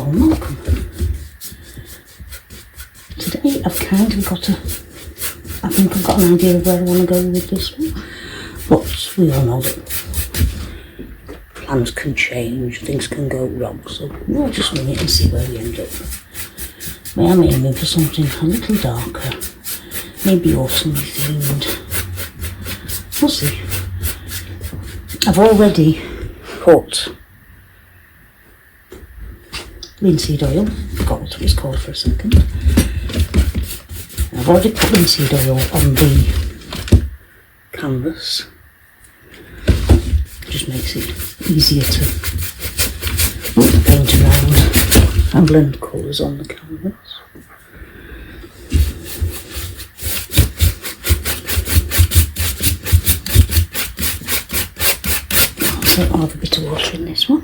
warm welcome. Today I've kind of got I think I've got an idea of where I want to go with this one, but we all know that plans can change, things can go wrong, so we'll just wing it and see where we end up. I am aiming for something a little darker, maybe autumnly themed. We'll see. I've already put linseed oil, forgot what it was called for a second. I've already put linseed oil on the canvas. It just makes it easier to paint around and blend colours on the canvas. So I'll have a bit of water in this one.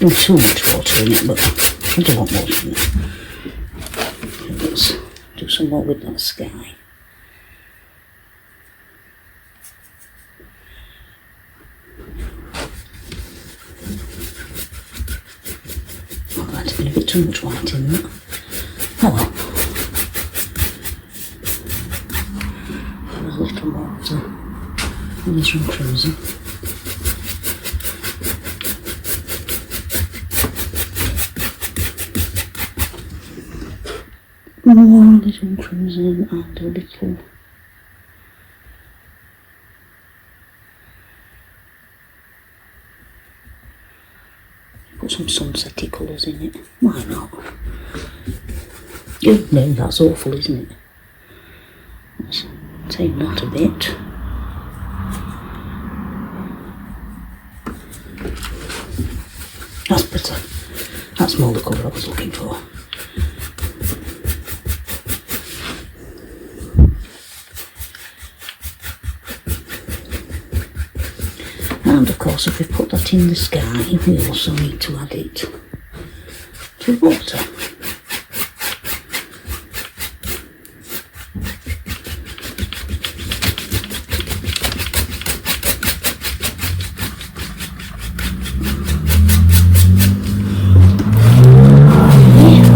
Not too much water in it, but I don't want water in it. Let's do some more with that sky. That might have been a bit too much white in that. Oh well. There's a little more of the Israel crimson. More little crimson and a little put some sunsetty colours in it. Why not? Oh, no, that's awful, isn't it? Let's tame that a bit. That's better. That's more the colour I was looking for. And of course, if we put that in the sky, we also need to add it to water.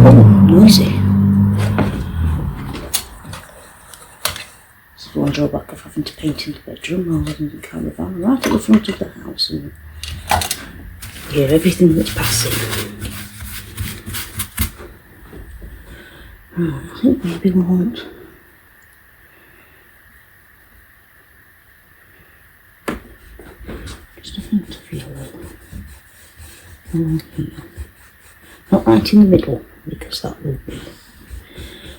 Oh, noisy. This is one drawback of having to paint in the bedroom rather than the caravan, right at the front of the house, and hear everything that's passing. I think maybe we want just a hint of yellow along here. Not right in the middle, because that would be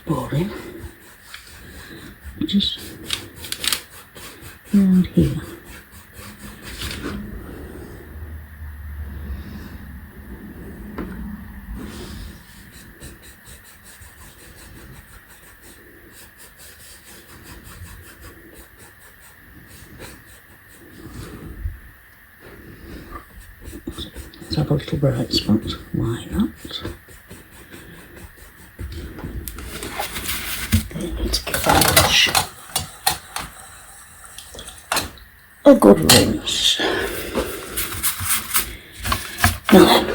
boring. Just around here. Let's have a little bright spot. Why not? Then I need to give that brush a good rinse. Now then,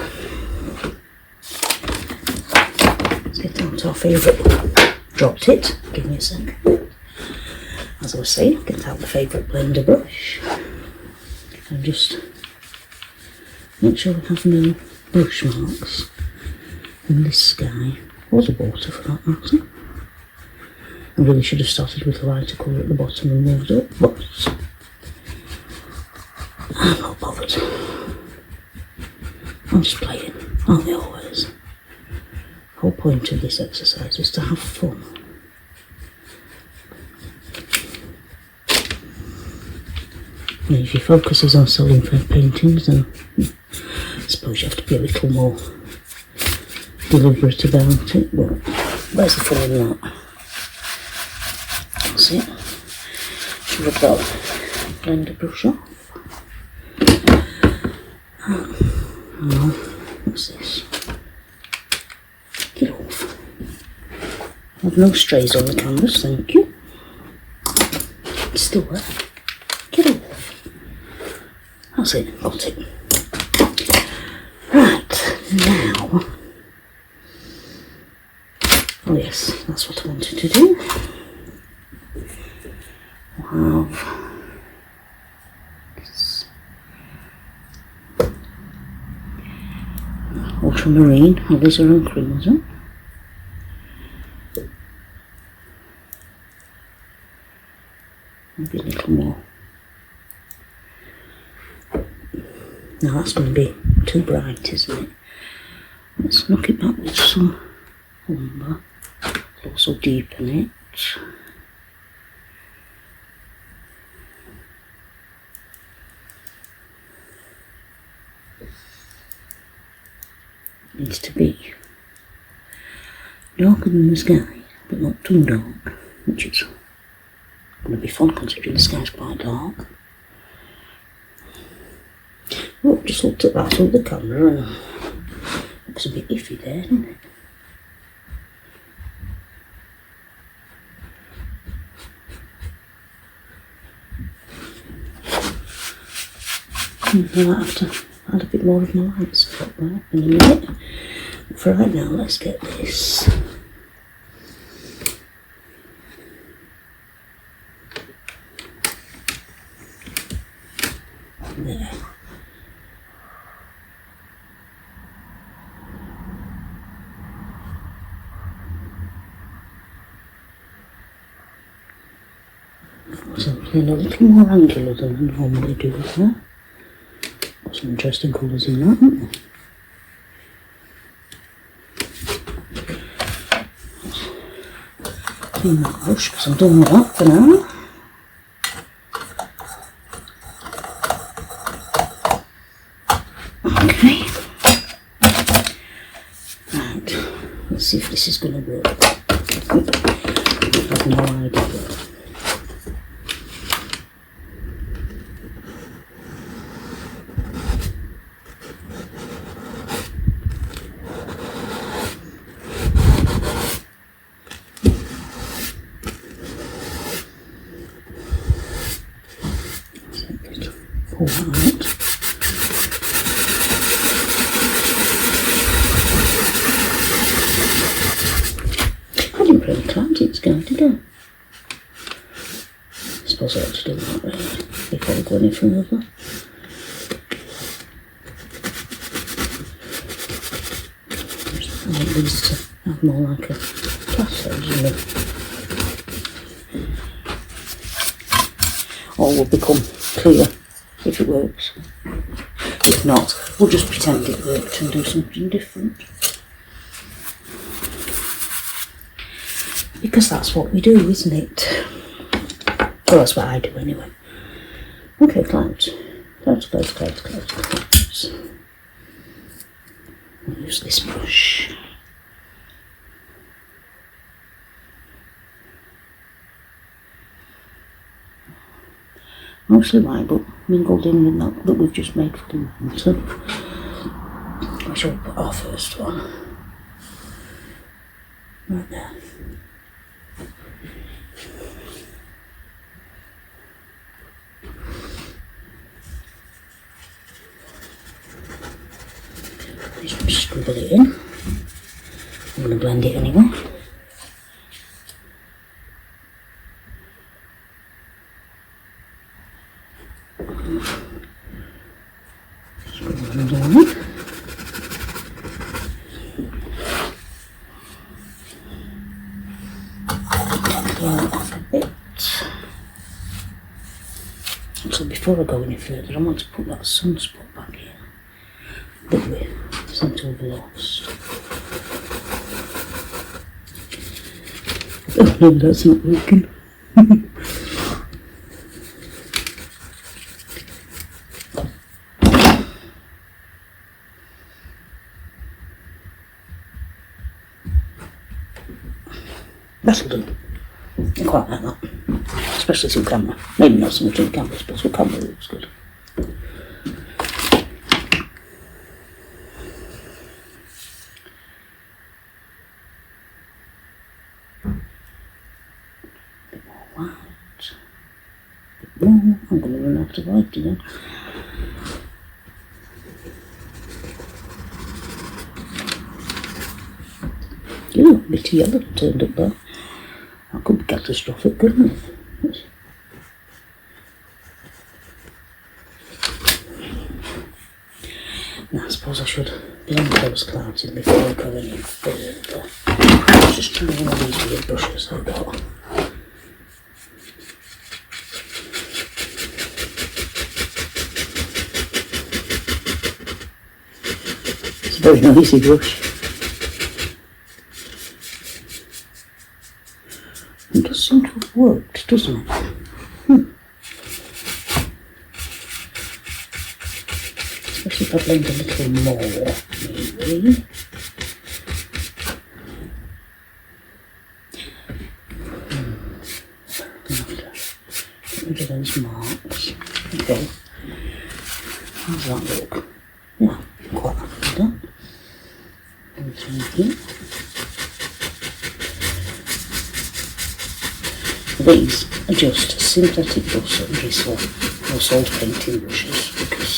let's get down to our favourite drop tit. Give me a sec. As I was saying, get out the favourite blender brush and just make sure we have no brush marks in this sky, or the water for that matter. I really should have started with a lighter colour at the bottom and moved up, but I'm not bothered. I'm just playing, aren't we always? The whole point of this exercise is to have fun. And if your focus is on selling fair paintings, then I suppose you have to be a little more deliberate about it, but where's the fun in that? That's it. Just rub that blender brush off. Oh, what's this? Get off. I have no strays on the canvas, thank you. still there. Get over there. That's it, got it. Right, now. Oh yes, that's what I wanted to do. We'll have this ultramarine, alizarin cream, maybe a little more. Now that's going to be too bright, isn't it? Let's knock it back with some umber. Also deepen it. It needs to be darker than the sky, but not too dark, which is going to be fun considering the sky's quite dark. Oh, just looked at that through the camera and it looks a bit iffy there, doesn't it? I might have to add a bit more of my lights up there in a minute. But for right now, let's get this. There. Something a little more angular than I normally do there. Got some interesting colours in that, haven't there? Clean that brush because I'm done with that for now. Okay. Right. Let's see if this is going to work. I have no idea. Pull that out. I didn't really count it's going to go. I suppose I ought to do that really before I go any further. I want these to have more like a plateau, isn't it? Or will become clear if it works. If not, we'll just pretend it worked and do something different. Because that's what we do, isn't it? Well, that's what I do anyway. Okay, clouds. Clouds, clouds, clouds, clouds, clouds. I'll use this brush. Mostly white, but mingled in with that we've just made for the moment. So I shall put our first one right there. Just scribble it in. I'm going to blend it anyway. Scribble another one in. Clear it off a bit. So before I go any further, I want to put that sunspot back here that we seem to have lost. Oh no, that's not working. That'll do. I quite like that. Especially through camera. Maybe not so much in camera, but through camera it looks good. Bit more white. survived again. Ooh, a bit of yellow turned up there. That could be catastrophic, couldn't it? Now, I suppose I should blend those clouds in before I go any further. Just trying one of these weird brushes I've got. It's a very noisy brush. It does seem to have worked, doesn't it? Especially if I blend a little more, maybe. Get rid of those marks. There we go. How's that look? Yeah, quite happy with that. And through here. These are just synthetic bristle or salt painting brushes because,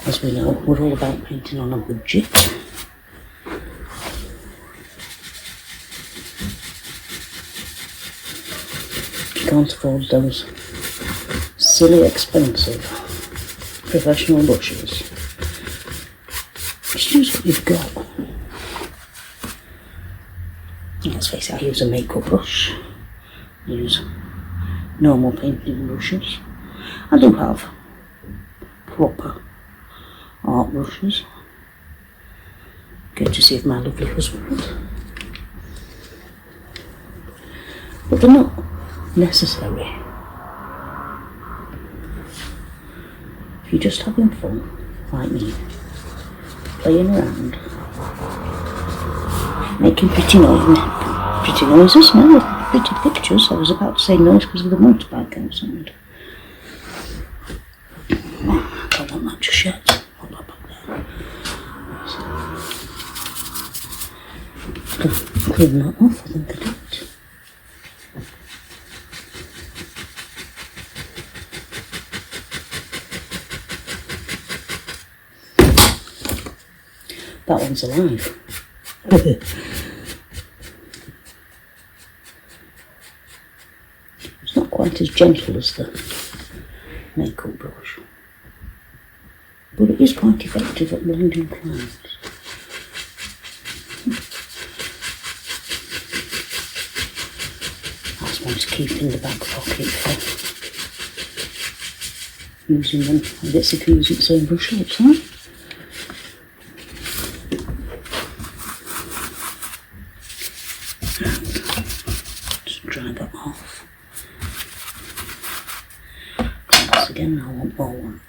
as we know, we're all about painting on a budget. You can't afford those silly expensive professional brushes. Just use what you've got. Let's face it, I use a makeup brush. I use normal painting brushes. I do have proper art brushes, courtesy of my lovely husband. But they're not necessary. If you're just having fun, like me, playing around, making pretty noises, no, pretty pictures. I was about to say noise because of the motorbike outside. Oh, I don't want that just yet. Put that back there. Clean that off, I think I did. That one's alive. It's not quite as gentle as the makeup brush, but it is quite effective at blending clouds. That's one to keep in the back pocket for using them. I get sick of using the same brush all the time. Dry that off. Once again, I want more white.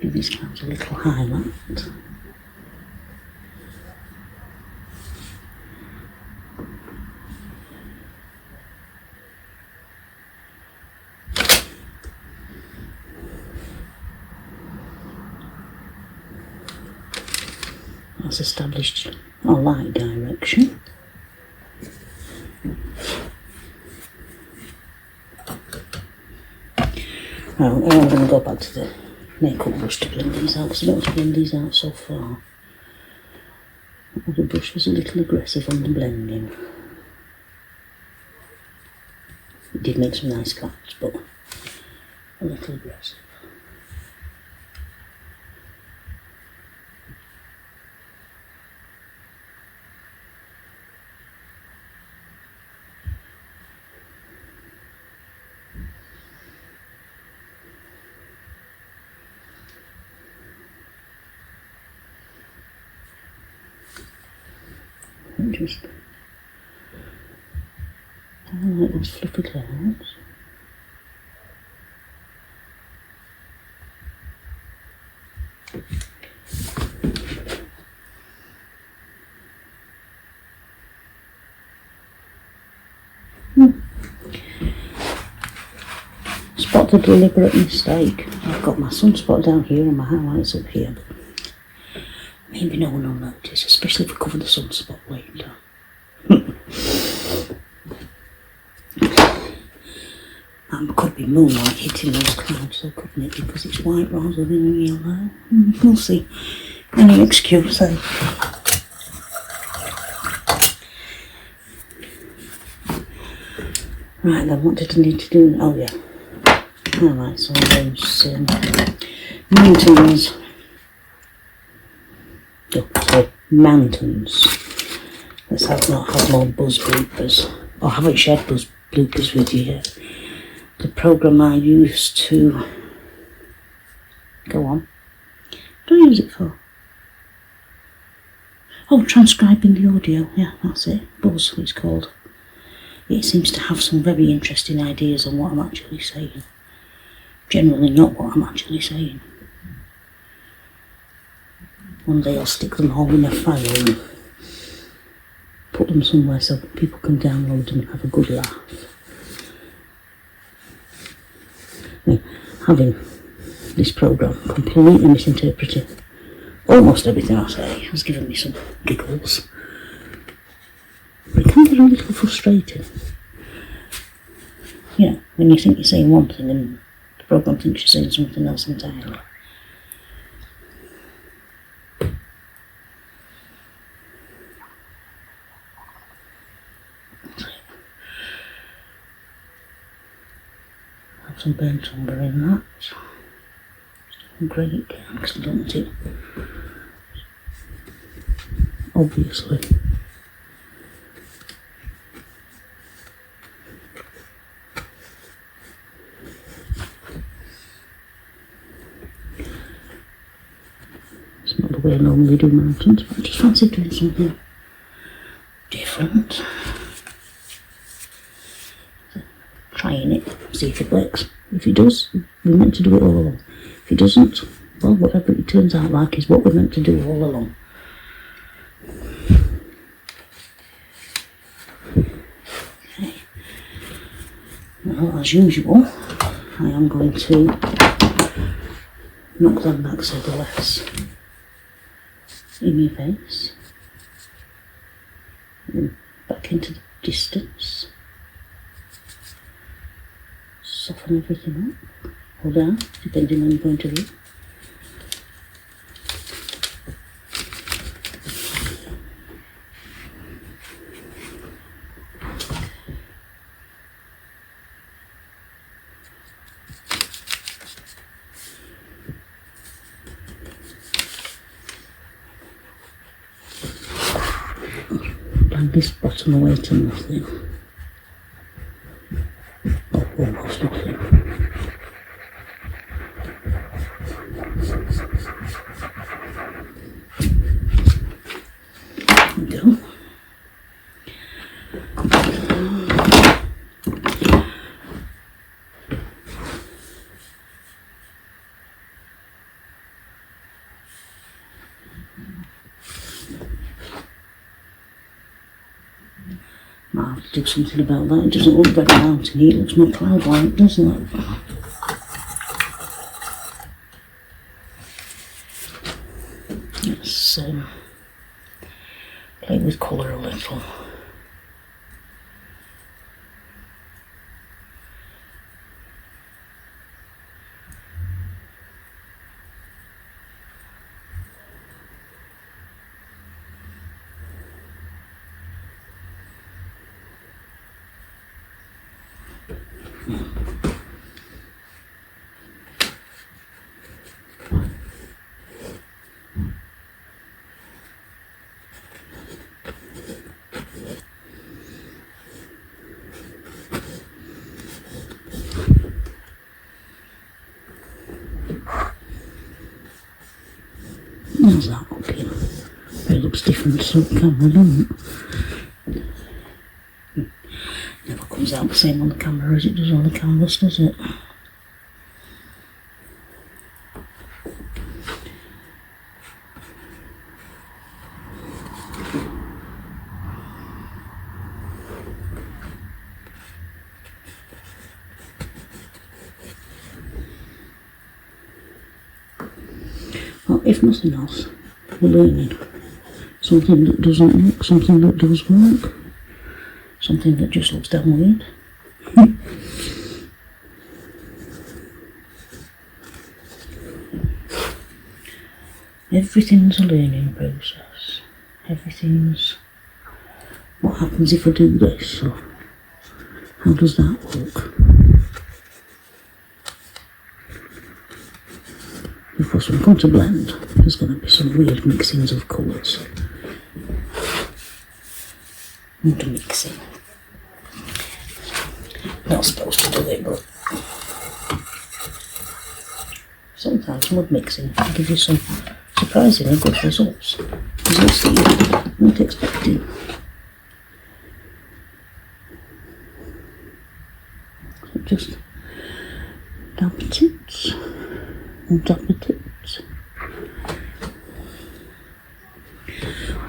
Give these clouds a little highlight. That's established a light direction. Now I'm going to go back to the makeup brush to blend these out because I don't want to blend these out so far. The brush was a little aggressive on the blending. It did make some nice clouds, but a little aggressive. Just I like those fluffy clouds. a deliberate mistake. I've got my sunspot down here and my highlights up here. Maybe no one will notice, especially if we cover the sunspot later. And could be moonlight hitting those clouds, so couldn't it? Because it's white rather than yellow. We'll see. Any excuse, eh? Right then, what did I need to do? Oh yeah. Alright, so those mountains. Oh, sorry, mountains. Let's not have more buzz bloopers. Or I haven't shared buzz bloopers with you yet. The program I used to... Go on. What do I use it for? Oh, transcribing the audio. Yeah, that's it. Buzz, it's called. It seems to have some very interesting ideas on what I'm actually saying. Generally not what I'm actually saying. One day I'll stick them all in a file and put them somewhere so people can download them and have a good laugh. Now, having this program completely misinterpreted almost everything I say has given me some giggles. But it can get a little frustrating. You know, when you think you're saying one thing and the program thinks you're saying something else entirely. Have some burnt umber in that. Great, doesn't it? Obviously. It's not the way I normally do mountains, but I just fancy doing something different. Trying it, see if it works. If it does, we're meant to do it all along. If it doesn't, well, whatever it turns out like is what we're meant to do all along. Okay. Well, as usual, I am going to knock them back so they're less in your face. And back into the distance. Soften everything up, or down, depending on your point of view. Bang this bottom away to nothing. Almost nothing. There we go. Might have to do something about that. It doesn't look very mountainy, it looks more cloud-like, doesn't it? Let's play with colour a little. How's that looking? It looks different to the camera, doesn't it? Never comes out the same on the camera as it does on the canvas, does it? if nothing else, we're learning. Something that doesn't work, something that does work, something that just looks damn weird. Everything's a learning process. Everything's what happens if I do this, or how does that look? Of course, when I come to blend, there's going to be some weird mixings of colours. Mud mixing. Not supposed to do it, but sometimes mud mixing can give you some surprisingly good results. Results that you weren't expecting. So just dab it and dab it.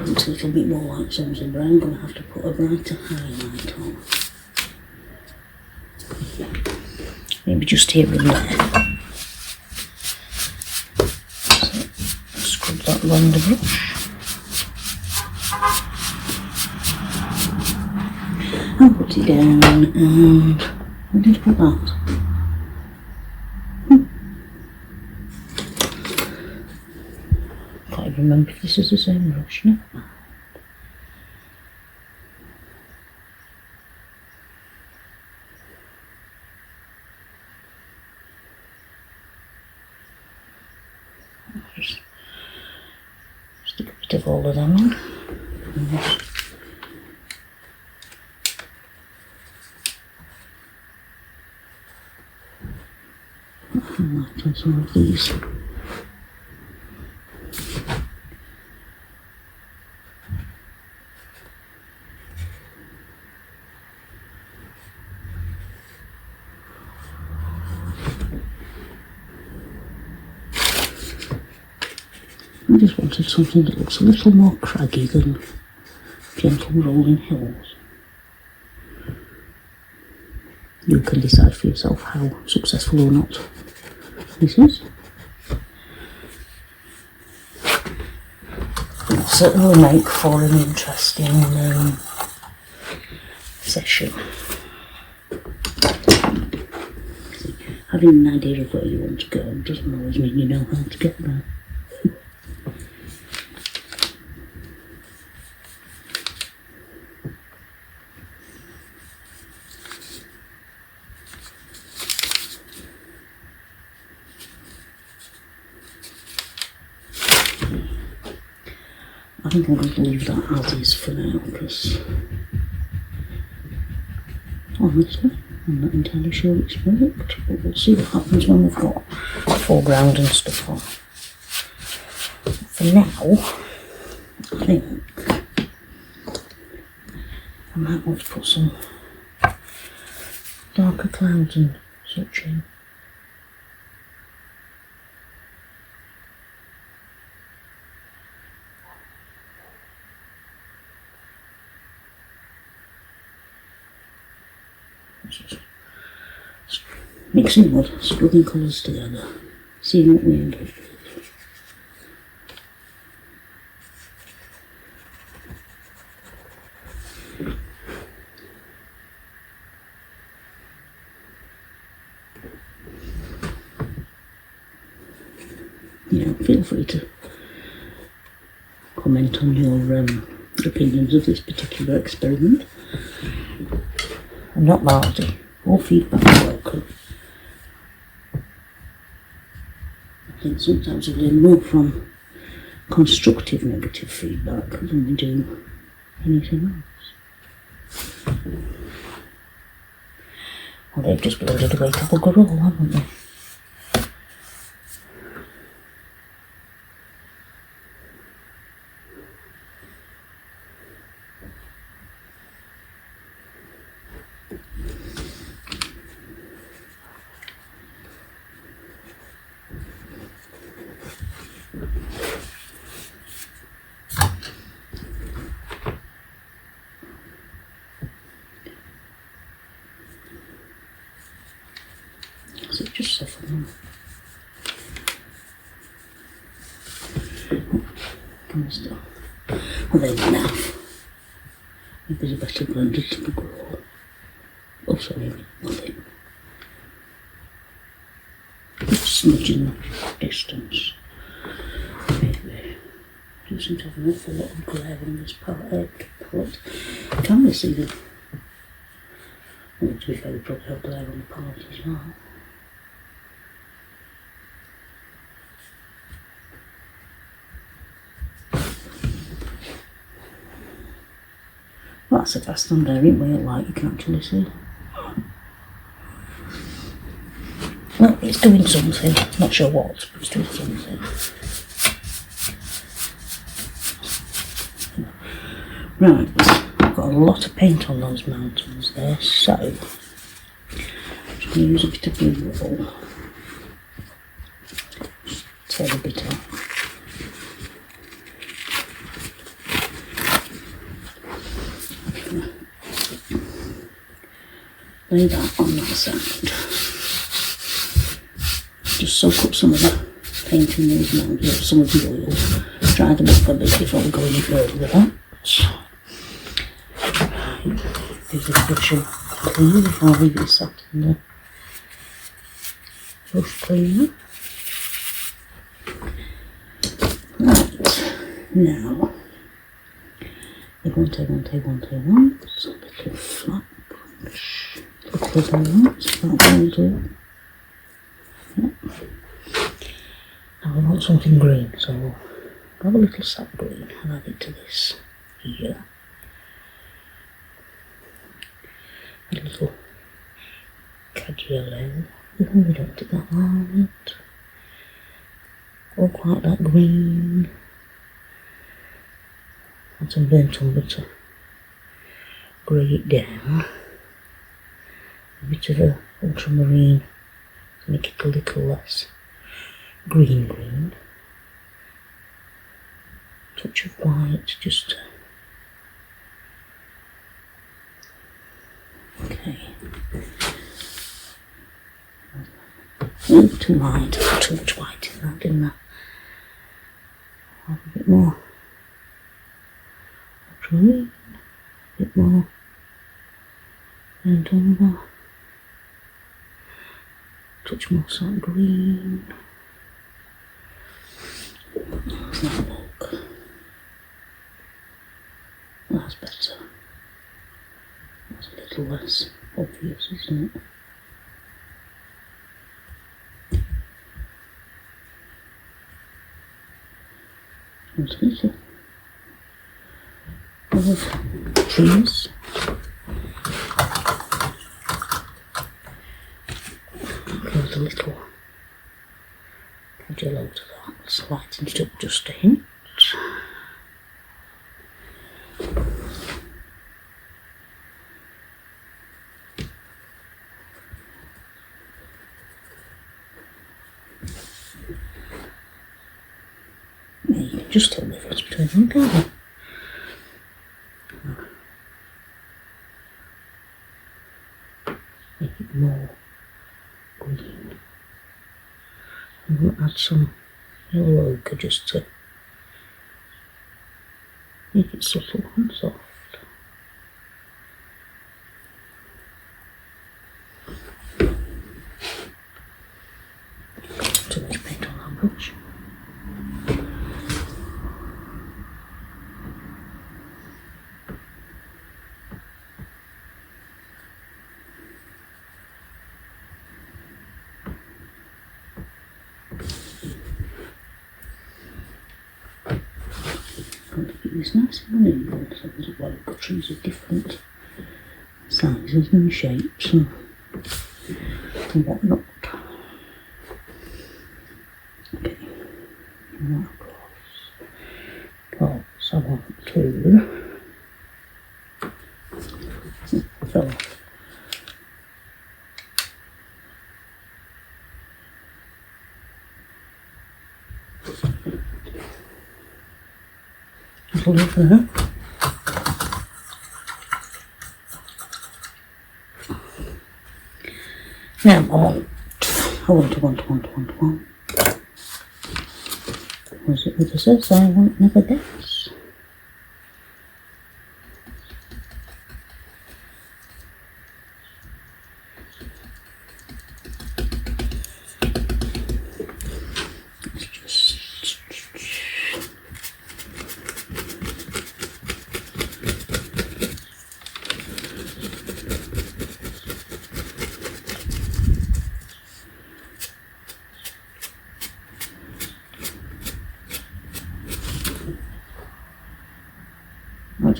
Looks a little bit more like something, but I'm going to have to put a brighter highlight on. Maybe just here and there. So, scrub that along the brush. And put it down, and where did I put that? Can't even remember if this is the same brush, never mind. Just stick a bit of all of them on. Highlight on some of these. I just wanted something that looks a little more craggy than gentle rolling hills. You can decide for yourself how successful or not this is. It'll certainly make for an interesting session. Having an idea of where you want to go doesn't always mean you know how to get there. I think I'm going to leave that as is for now, because honestly I'm not entirely sure it's worked, but we'll see what happens when we've got foreground and stuff on. For now, I think I might want to put some darker clouds and such in. Just mixing wood, scrubbing colours together, seeing what we end up with. Feel free to comment on your opinions of this particular experiment. I'm not nasty. All feedback is welcome. I think sometimes we learn more from constructive negative feedback than we do anything else. Well, they've just blended away to bugger all, haven't they? So just soften them. Kind of stuff. Well, there we now. Maybe there's a better blended to the grow. Oh, sorry, nothing. Just smudging the distance. Maybe. I do seem to have an awful lot of glare on this palette. Can we see the... Well, to be fair, we probably have glare on the palette as well. Well, that's a fast on there, isn't it? Like you can actually see. Well, it's doing something. Not sure what, but it's doing something. Right, I've got a lot of paint on those mountains there, so I'm just going to use a bit of blue roll. Just tear a bit off. Lay that on that side. Just soak up some of the paint in these mountains, some of the oil. Dry them up a bit before we go any further with that. Give this brush a clean before I leave it sat in the brush cleaner. Right, now take one. It's a little flat brush. Quicker than that, that will do. Yep. Now I want something green, so I'll grab a little sap green and add it to this here. A little cadiello. We don't do that right. All quite that green. Add some burnt umber to grey it down. A bit of a ultramarine to make it a little less green. Touch of white, just okay. Oh, too light, too much white in that, didn't I? Have a bit more green, a bit more burnt umber, touch more salt green. How's that look? That's better. That's a little less obvious, isn't it? There's a little of trees. There's a little jello to that. Let's lighten it up just a hint. Just tell the difference between them, can't you? Make it more green. I'm going to add some yellow ochre just to make it subtle and soft. Too much paint on that brush. It's nice and uneven, so I've got trees of different sizes and shapes and whatnot. Okay, and that across. So I want to fill there. Now I want Was it with the says I won't never guess? Let's just actually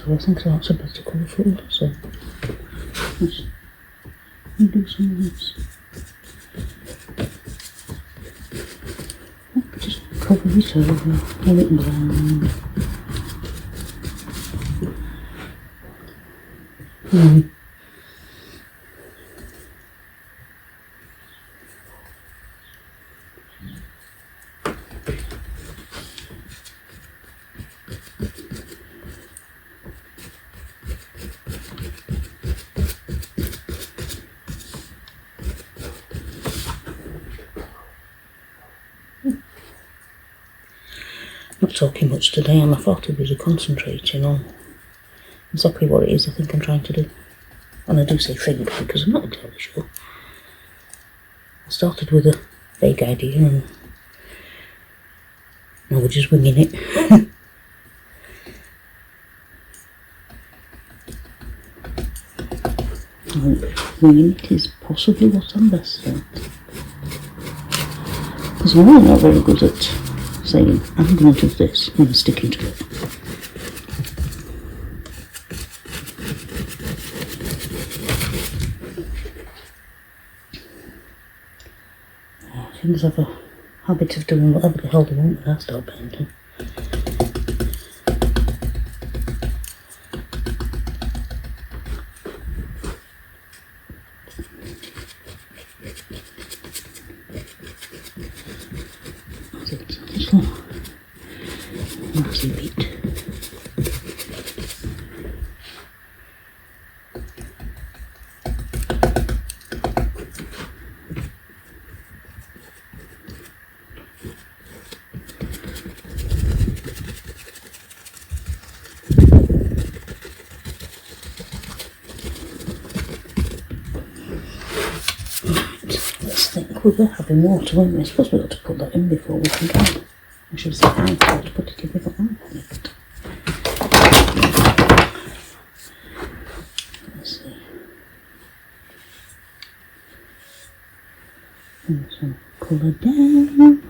I think that's a better colour folder, so let's do some of this. Just cover it over, let it brown. Not talking much today, and I thought I was concentrating on exactly what it is I think I'm trying to do. And I do say think because I'm not entirely sure. I started with a vague idea and now we're just winging it. Winging it is possibly what I'm best at. Because I'm not very good at saying, I'm going to do this and sticking to it. Things have a habit of doing whatever the hell they want when I start painting. It's a little messy bit. Let's think. We were having water, weren't we? I suppose we ought to put that in before we can go. I should have said I thought to put it in before I panicked. Let's see. And some colour down.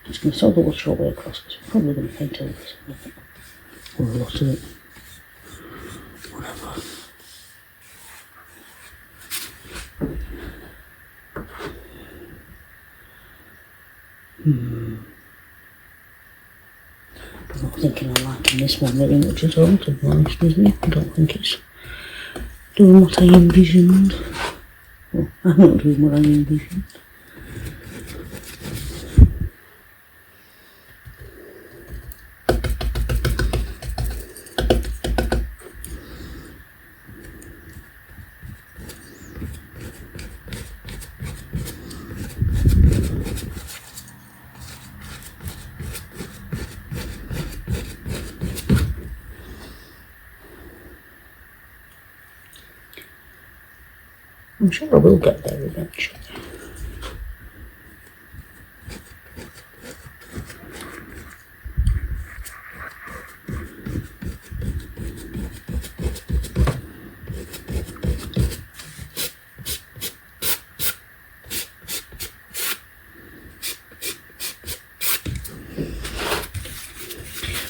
Just going to saw the water all the way across because we're probably going to paint over some of it. Or a lot of it. Whatever. I'm not thinking I'm liking this one very much at all, to be honest with you. I don't think it's doing what I envisioned. Well, I'm not doing what I envisioned. I'm sure I will get there eventually.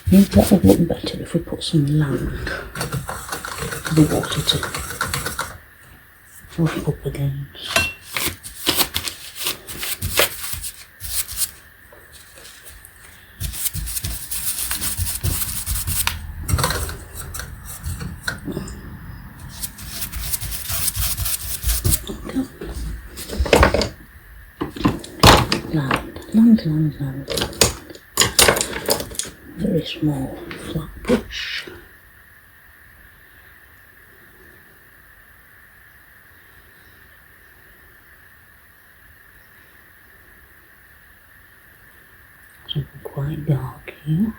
I think that would look better if we put some land for the water to rub up against. Land. Very small flat brush. Something quite dark here.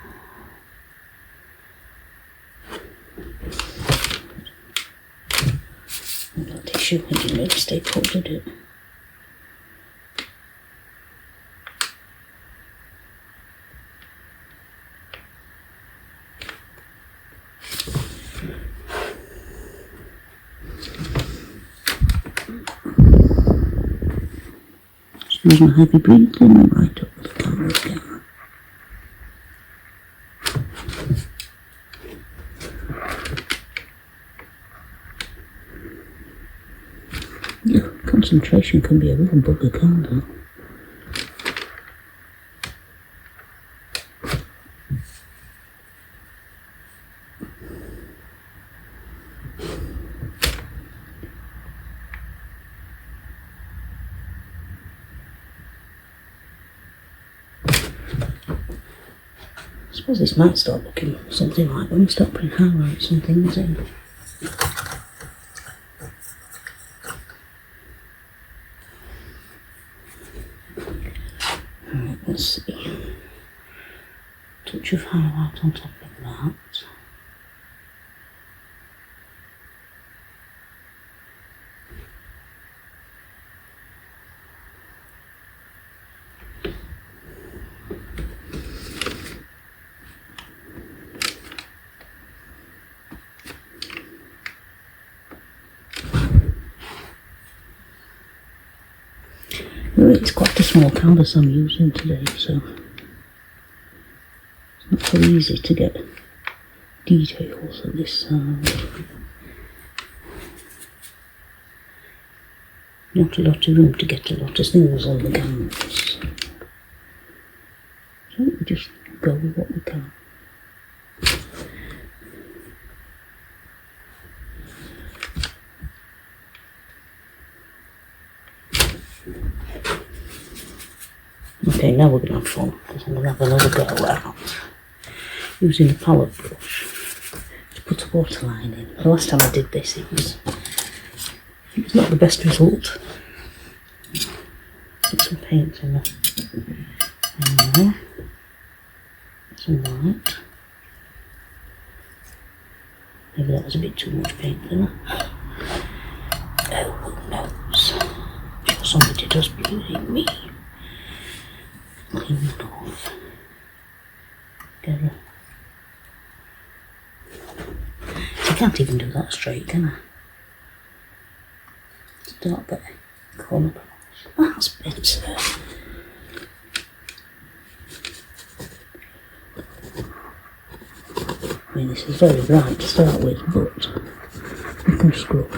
That tissue, it didn't really stay put, did it? Excuse my heavy breathing, right up with the camera again. Yeah, concentration can be a real bugger, can't it? I suppose this might start looking something like when we start putting highlights and things in. Right, let's see. Touch of highlight on top of that. It's quite a small canvas I'm using today, so it's not so easy to get details at this side. Not a lot of room to get a lot of things on the canvas. So we just go with what we can. Okay, now we're going to have fun, because I'm going to have another go out using a palette brush to put a waterline in. The last time I did this, it was not the best result. Put some paint in there. Some white. Maybe that was a bit too much paint thinner. Oh, who knows? I'm sure somebody does believe me. Clean it off. Together. So I can't even do that straight, can I? Start by corner. That's better. I mean, this is very bright to start with, but we can scrub.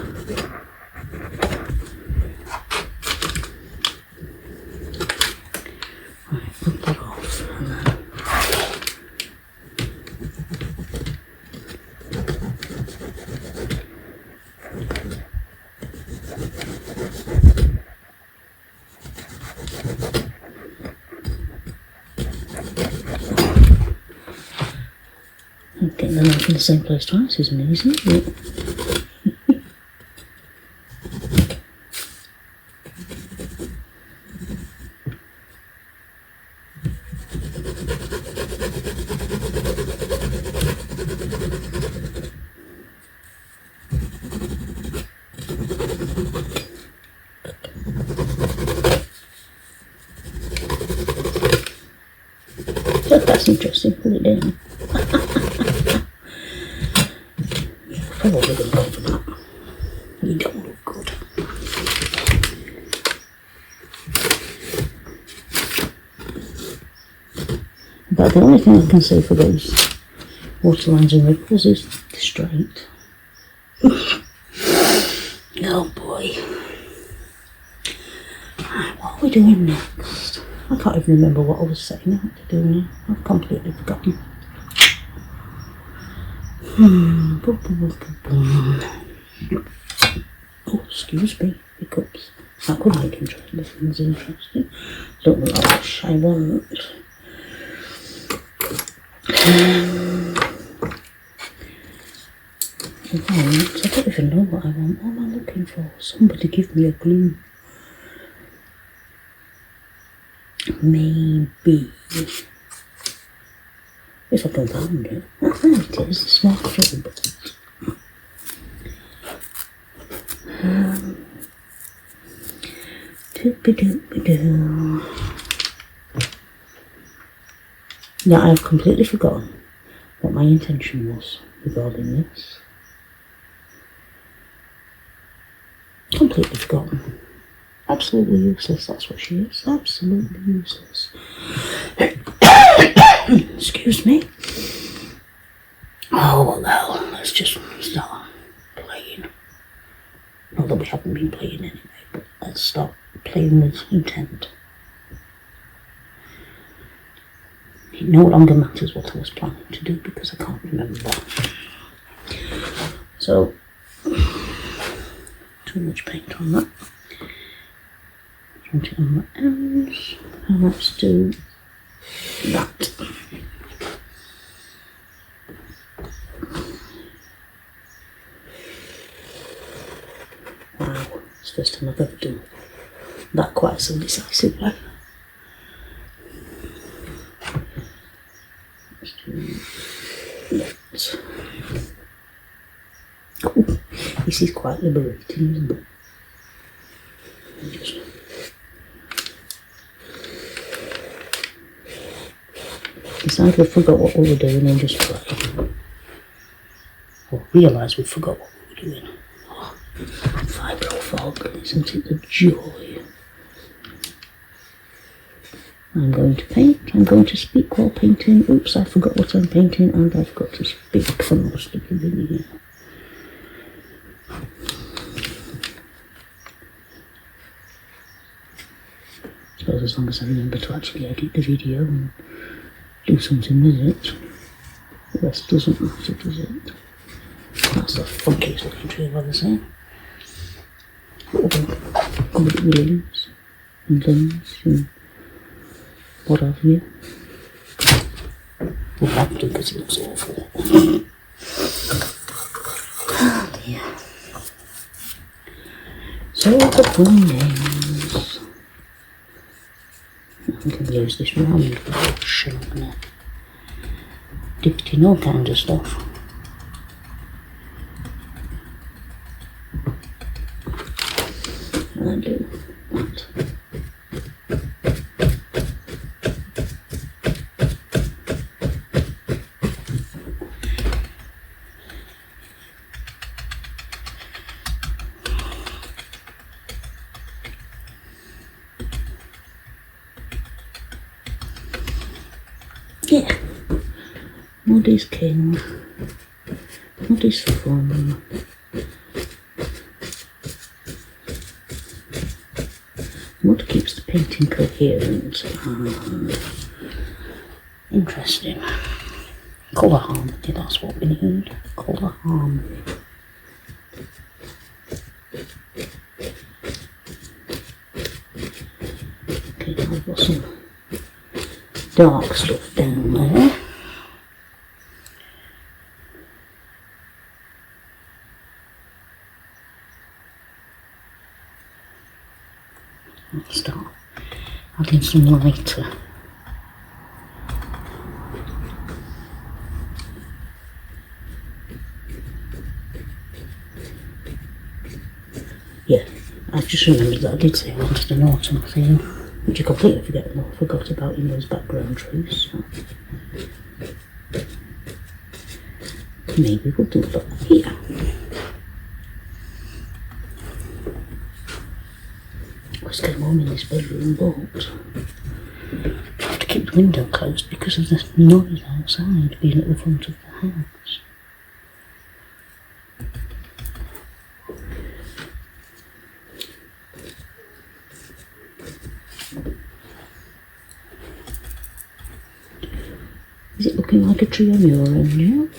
Put that off and then getting them up in the same place twice isn't easy, is it? That's interesting, put it down. Probably going to go for that. You don't look good. But the only thing I can say for those waterlines and ripples is straight. Oh boy. Right, what are we doing next? I can't even remember what I was setting out to do now. I've completely forgotten. Oh, excuse me, hiccups. That could make interesting. This thing's interesting. Don't know how much I want. I don't even know what I want. What am I looking for? Somebody give me a clue. Maybe If I can find it. Oh, there it is, the small little bolt. Doopy-doopy-doo. Now I've completely forgotten what my intention was regarding this. Completely forgotten. Absolutely useless, that's what she is. Absolutely useless. Excuse me. Oh, what the hell. Let's just start playing. Not that we haven't been playing anyway, but let's start playing with intent. It no longer matters what I was planning to do because I can't remember. So, too much paint on that. Want it on the ends, and let's do that. Wow, it's the first time I've ever done that quite so decisively. Let's do that. Oh, this is quite liberating, isn't it? Just decide we forgot what we were doing and just play. Or realise we forgot what we were doing. Oh, fibro fog, isn't it the joy? I'm going to paint, I'm going to speak while painting. Oops, I forgot what I'm painting and I forgot to speak for most of the video. I suppose as long as I remember to actually edit the video and do something with it. The rest doesn't matter, does it? That's the funkiest looking tree I've ever seen. Covered with leaves and things and what have you. We'll have to because it looks awful. Oh dear. So the point is, I can use this round brush and I'm going to dip it in all kinds of stuff. And I do that. Yeah, mud is king, mud is fun. Mud keeps the painting coherent and interesting. Colour harmony, that's what we need, colour harmony. Okay, now I've got some dark stuff down there. I'll start adding some lighter. Yeah, I just remembered that I did say I wanted an autumn theme, which I completely forgot about in those background trees. So maybe we'll do that here. It's getting warm in this bedroom, but I have to keep the window closed because of the noise outside being at the front of the house. Is it looking like a tree on your end yet?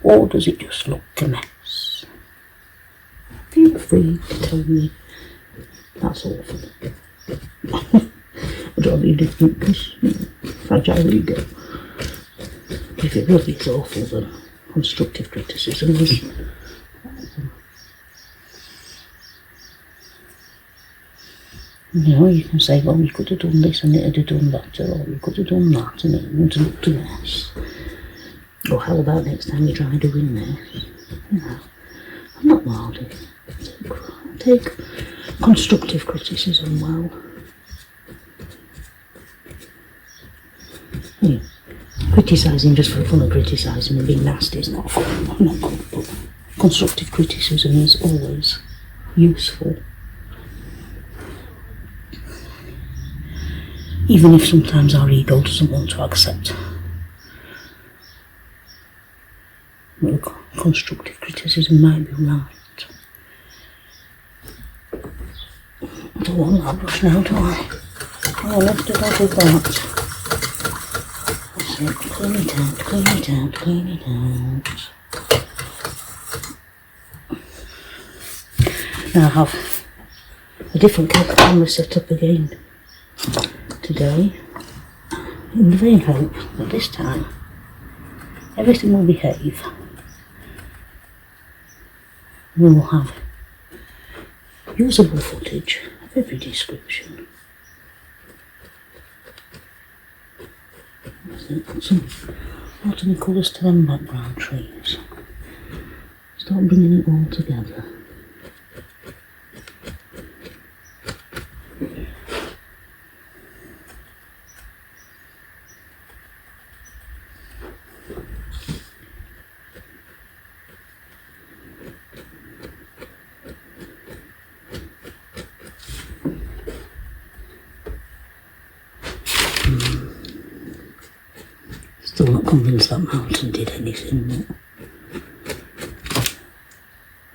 Or does it just look a mess? Feel free to tell me that's awful. I don't be different because, fragile ego. If it really is awful, then constructive criticism is You know, you can say, well, you could have done this and it'd have done better, or you could have done that and it wouldn't have looked a mess. Or how about next time you try doing this? You know, I'm not loud. Take constructive criticism well. Criticising just for the fun of criticising and being nasty is not fun, not good, but constructive criticism is always useful. Even if sometimes our ego doesn't want to accept constructive criticism might be right. I don't want that brush now, do I? Oh, let's do that with that. That's it. Clean it out, clean it out, clean it out. Now I have a different camera set up again today, in the vain hope that this time everything will behave. We will have usable footage of every description. Some autumn colours to them background trees. Start bringing it all together. Still not convinced that mountain did anything, but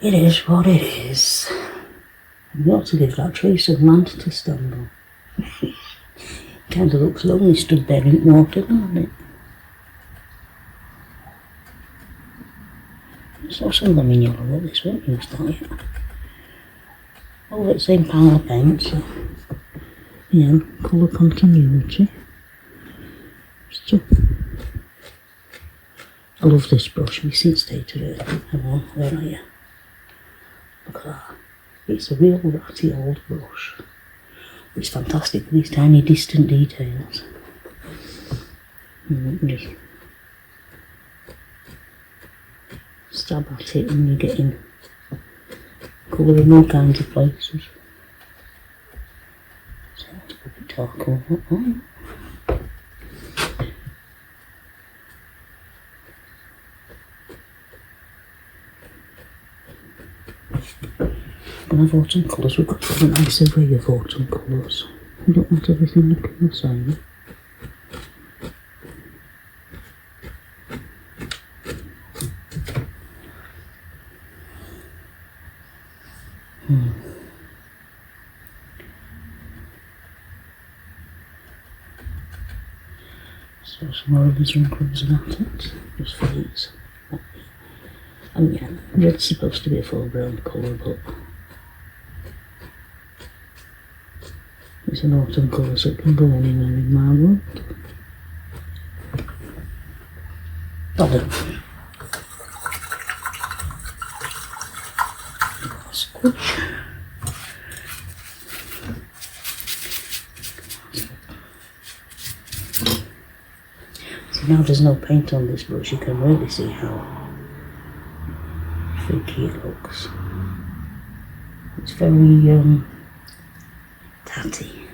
it is what it is. We ought to give that tree some land to stand on. Kind of looks lonely stood there in water, doesn't it? I saw some lemon yellow, but this won't use that yet. Over the same pile of paint, so yeah, colour continuity. Still, I love this brush. Have you seen state of it? Hang on, where are you? Look at that. It's a real ratty old brush. It's fantastic for these tiny distant details. You stab at it and you're getting colour in all kinds of places. So it's a bit darker on that one. When I've autumn colours, we've got a nice array of autumn colours. We don't want everything looking the same. So some orange and crimson at it, just for these. I mean, yeah, red's supposed to be a foreground colour, but it's an autumn colour, so it can go anywhere in my world. Bother. Squish. So now there's no paint on this brush, you can really see how freaky it looks. It's very tatty,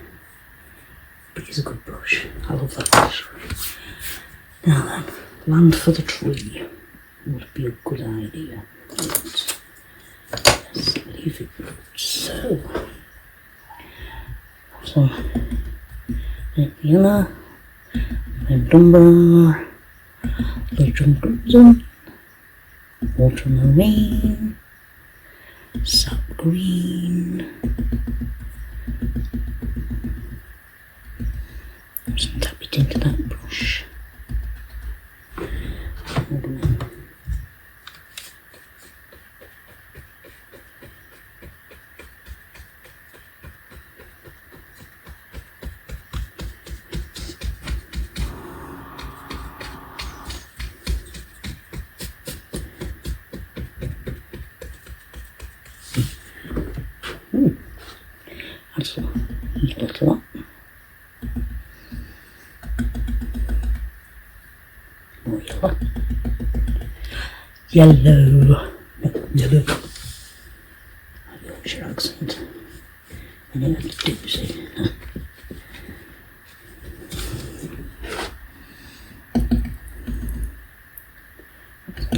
but it's a good brush. I love that brush. Now then, land for the tree would be a good idea. But let's leave it so. Some yellow, red umber, legend crimson, ultramarine, sap green. Just tap it into that brush. Add some More yellow. Yellow. No, yellow. Yorkshire accent. And it had to do, see.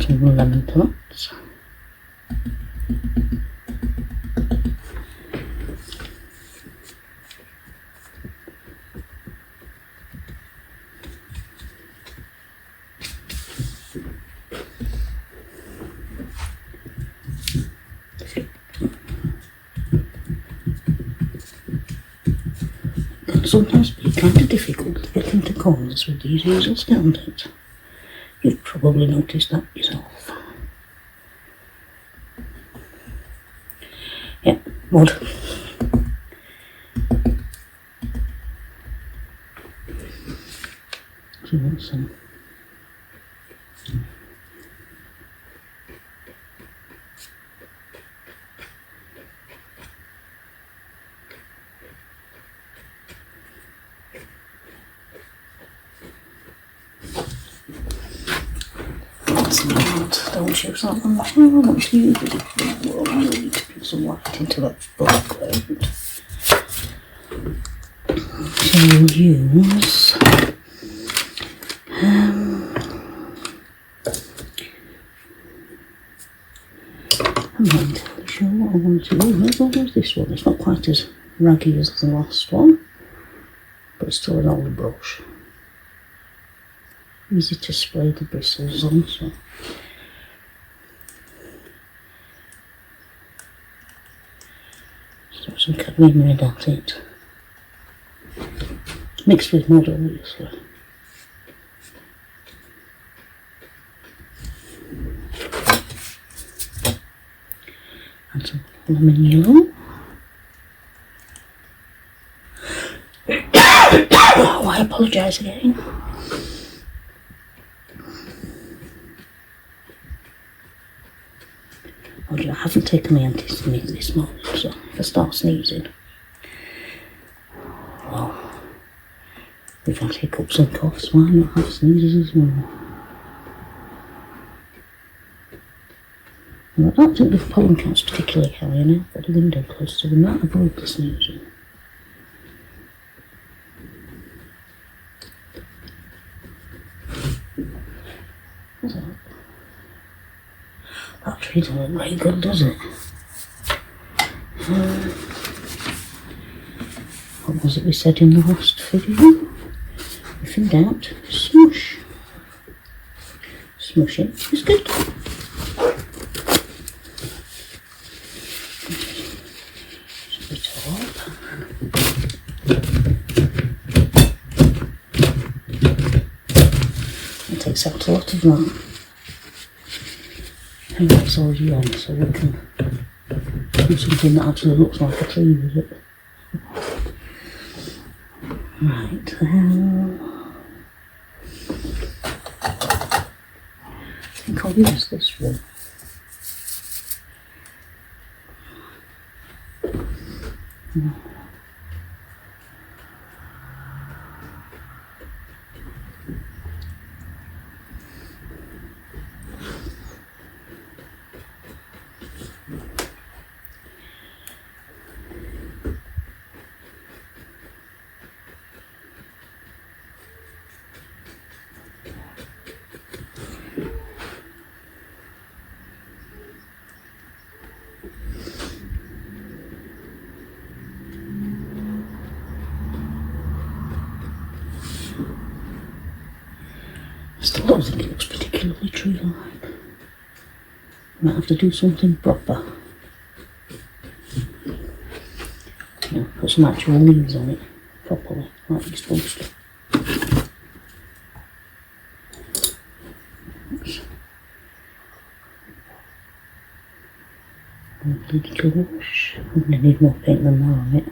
Some lemon plants. Can sometimes be kind of difficult to get into corners with these easels, can't it? You've probably noticed that yourself. Yeah, mud. So you want some. That's not, don't use that one. How much do you need to put some white into that foreground? So we'll use I'm not entirely sure what I want to use. Maybe I'll use this one. It's not quite as raggy as the last one, but it's still an old brush. Easy to spray the bristles on, so. Just put some cadmium red at it. Mixed with mud, obviously. And some lemon yellow. Oh, I apologise again. Oh, I haven't taken my antihistamine this morning, so if I start sneezing, well, we've had hiccups and coughs, why not have sneezes as well? And I don't think the pollen count's particularly high, and I've got a window closed, so we might avoid the sneezing. What's that? That tree doesn't look very good, does it? What was it we said in the last video? If in doubt, smush. Smush it is good. Split it all up. It takes out a lot of that. And that's already on, so we can do something that actually looks like a tree with it. Right, I think I'll use this one. I still don't think it looks particularly tree-like. Might have to do something proper. You know, put some actual leaves on it properly, like you're supposed to. Oops. A little wash. I'm going to need more paint than that on it.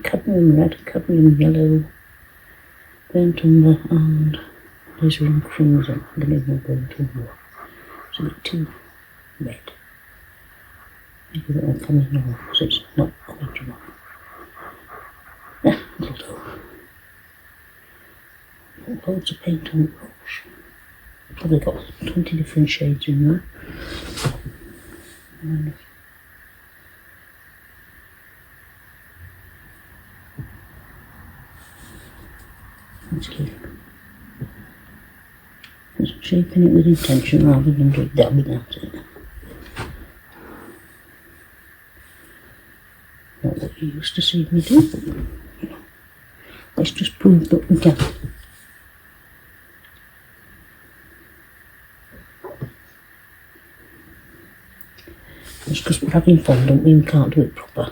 Cadmium red, cadmium yellow, burnt umber and alizarin crimson. I'm going to need more burnt umber. It's a bit too red. Maybe that'll come in more because it's not orange enough. Yeah, it'll do. Put loads of paint on the brush. Probably got 20 different shades in there. And actually, just shaping it with intention rather than just dabbing at it. Not what you used to see me do, but you know, let's just prove that we can. Just because we're having fun don't mean we can't do it proper.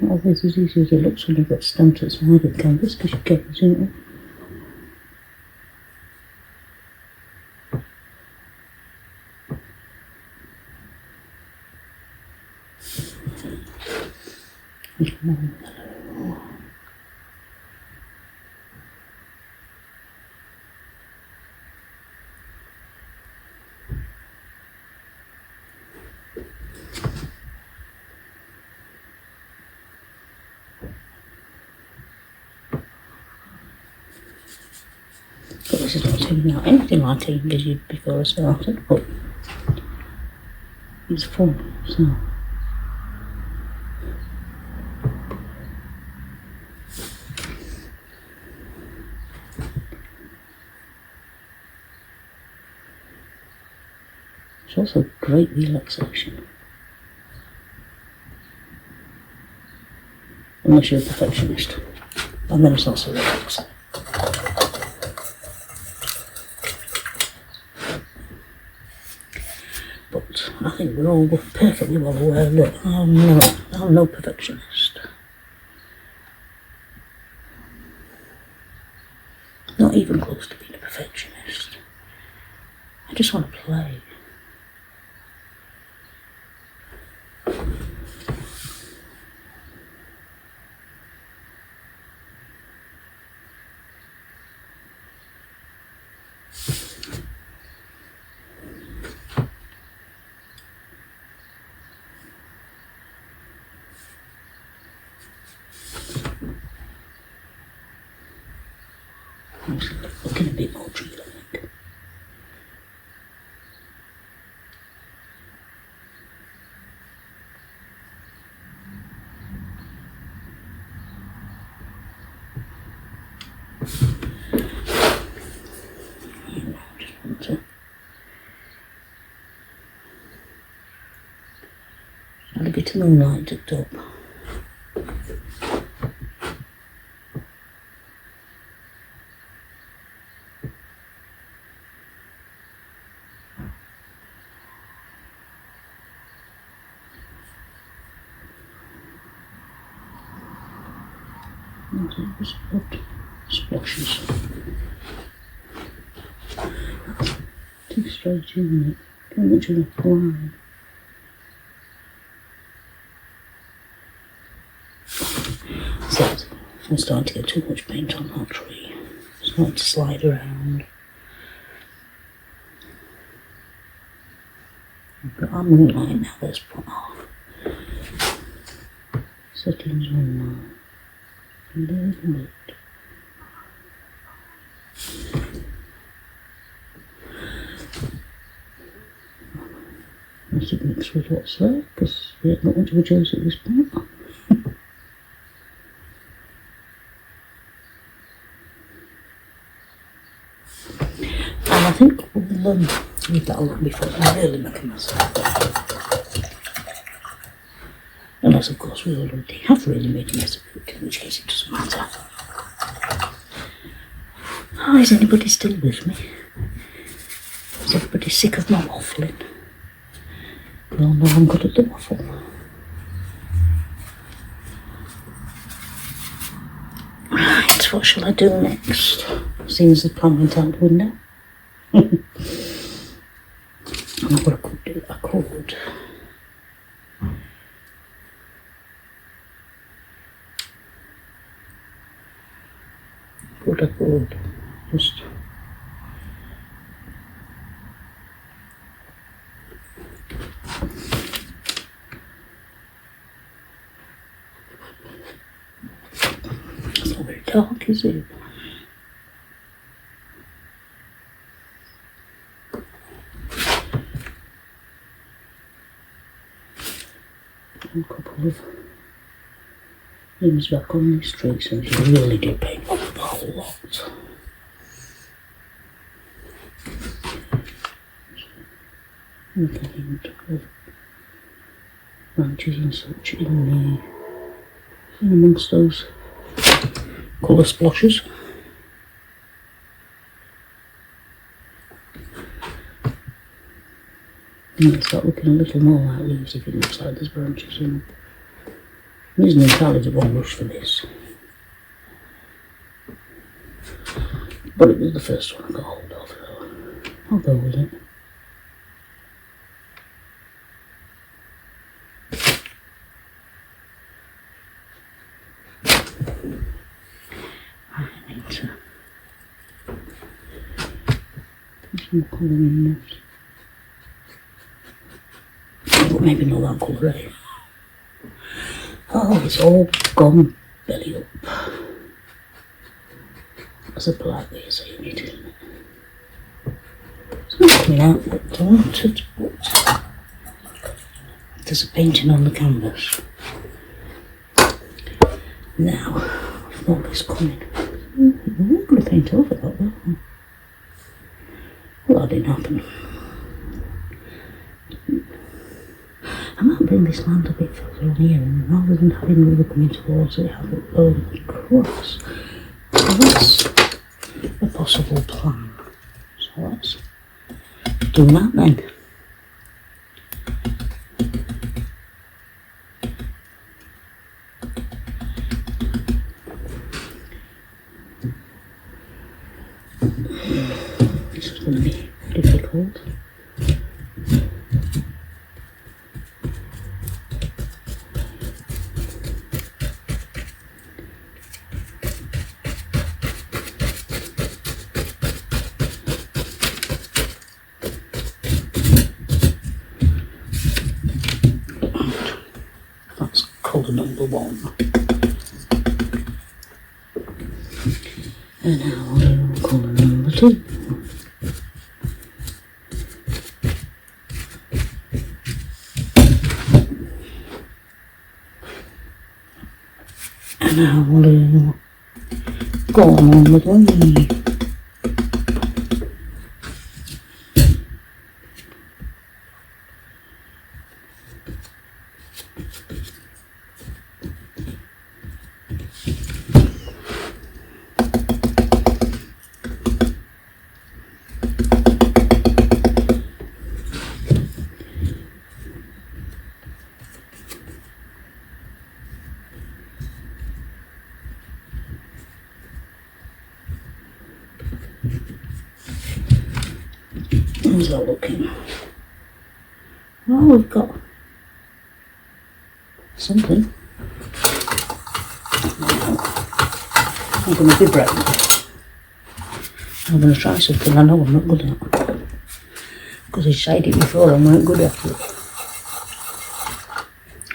Not always as easy as it looks when you've got stamped at the side of the canvas because you get it, isn't it? But this is not turning out anything like I envisioned before I started, but it's fun, so. It's also great relaxation. Unless you're a perfectionist, and then it's not so relaxing. But I think we're all perfectly well aware that I'm no perfectionist. Not even close to being a perfectionist. I just want to play. Looking a bit more real, I think. Just want to add a bit of moonlight at the top. Just put splashes. Too straight, isn't it? Too much of a line. So I'm starting to get too much paint on that tree. It's starting to slide around. But I'm moonlight now, let's put off. Settings on now. A little bit. I should mix with what's there because we haven't got much of a choice at this point. And I think we'll leave that alone before I really make a mess of it. Unless, of course, we already have really made a mess of it, in which case it doesn't matter. Oh, is anybody still with me? Is everybody sick of my waffling? We all know I'm good at the waffle. Right, what shall I do next? Seems the plan went out the window. And what I could do, I could just it's not very dark, is it? A couple of things back on this tree, since you really did paint up the whole lot. Looking of branches and such in amongst those colour splotches. And it'll start looking a little more like leaves if it looks like there's branches in. There isn't entirely the wrong brush for this, but it was the first one I got hold of, so I'll go with it. I need to put some colour in this. But maybe not that colour, eh? Oh, it's all gone belly up. That's a polite way of saying it, isn't it? It's not coming out what I wanted, but there's a painting on the canvas. Now, I've got this coming. I'm going to paint over that though. Well, that didn't happen. I might bring this lamp a bit further on here, and rather than having the river coming towards it, have it going across. So that's a possible plan. So let's do that then. This is going to be difficult. That's colour number 1. And now we'll do colour number 2. And now we'll go on with 3. How's that looking? Well, we've got something. I'm going to be brave. I'm going to try something I know I'm not good at. Because I tried it before, I weren't good at it.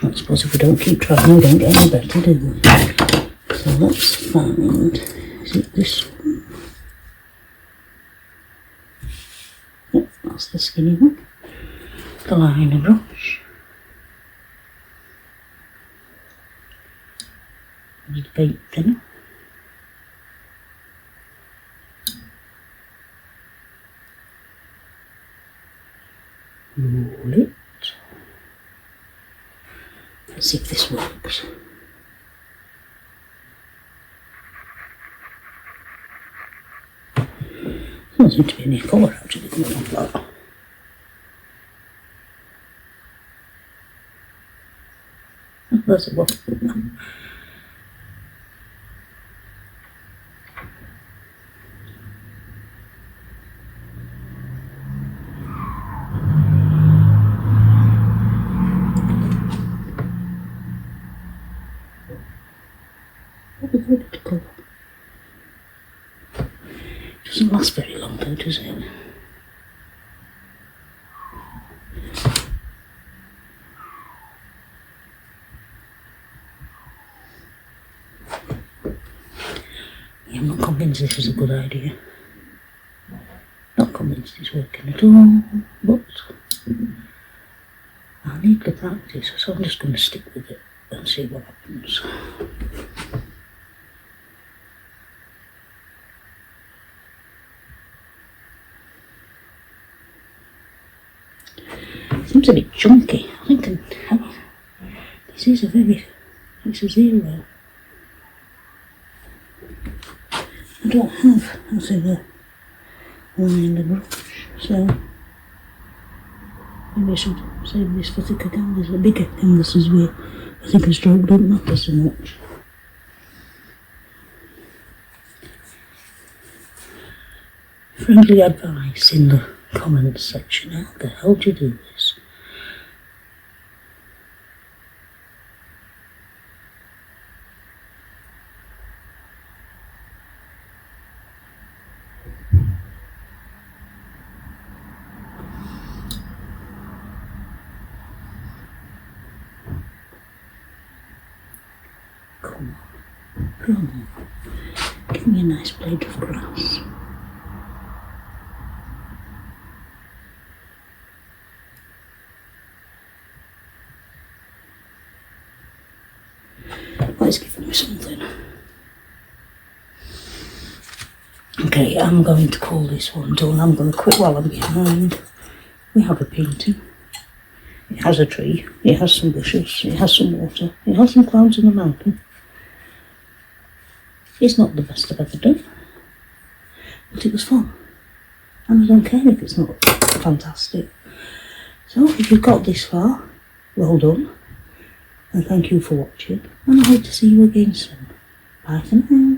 I suppose if we don't keep trying, we don't get any better, do we? So let's find, is it this one? Yep, that's the skinny one. The liner brush. There's the paint thinner. Roll it. Let's see if this works. Doesn't seem to be any colour actually coming off that. That's a bottle. be very good to colour. It doesn't last very long though, does it? Yeah, I'm not convinced this is a good idea. Not convinced it's working at all, but I need the practice, so I'm just going to stick with it and see what happens. Seems a bit chunky. I think this is it's a 0. I don't have a zero line in the brush, so maybe I should save this for thicker canvas, the bigger canvases where a thicker stroke don't matter so much. Friendly advice in the comments section. How the hell do you do this? Come on. Give me a nice blade of grass. Let's give me something. Okay, I'm going to call this one done. I'm going to quit while I'm behind. We have a painting. It has a tree. It has some bushes. It has some water. It has some clouds in the mountain. It's not the best I've ever done, but it was fun. And I don't care if it's not fantastic. So if you've got this far, well done. And thank you for watching. And I hope to see you again soon. Bye for now.